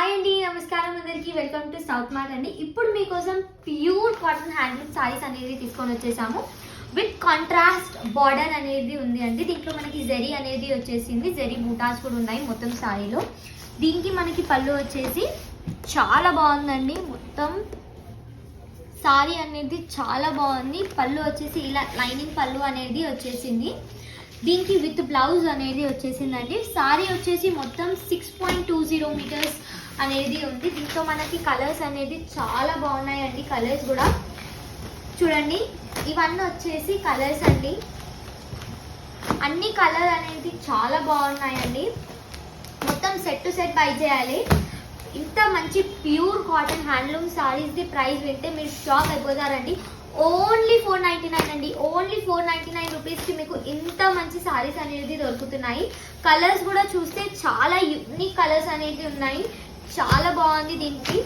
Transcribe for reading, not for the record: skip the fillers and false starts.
Hi అండి, నమస్కారం అందరికీ. వెల్కమ్ టు సౌత్ మార్ట్ అండి. ఇప్పుడు మీకోసం ప్యూర్ కాటన్ హ్యాండ్లూమ్ సారీస్ అనేది తీసుకొని వచ్చేసాము. విత్ కాంట్రాస్ట్ బార్డర్ అనేది ఉంది అండి. దీంట్లో మనకి జరీ అనేది వచ్చేసింది, జరీ బూటాస్ కూడా ఉన్నాయి మొత్తం సారీలో. దీనికి మనకి పళ్ళు వచ్చేసి చాలా బాగుందండి. మొత్తం సారీ అనేది చాలా బాగుంది. పళ్ళు వచ్చేసి ఇలా లైనింగ్ పళ్ళు అనేది వచ్చేసింది. దీనికి విత్ బ్లౌజ్ అనేది వచ్చేసిందండి. సారీ వచ్చేసి మొత్తం 6.20 మీటర్స్ అనేది ఉంది. దీంతో మనకి కలర్స్ అనేది చాలా బాగున్నాయండి. కలర్స్ కూడా చూడండి, ఇవన్నీ వచ్చేసి కలర్స్ అండి. అన్ని కలర్ అనేది చాలా బాగున్నాయండి. మొత్తం సెట్ టు సెట్ బై చేయాలి. ఇంత మంచి pure cotton handloom saris the price వింటే మీరు షాక్ అయిపోతారండి. ఓన్లీ 499 అండి. ఓన్లీ 499 రూపీస్కి మీకు ఇంత మంచి సారీస్ అనేది దొరుకుతున్నాయి. కలర్స్ కూడా చూస్తే చాలా యూనిక్ కలర్స్ అనేది ఉన్నాయి. చాలా బాగుంది. దీనికి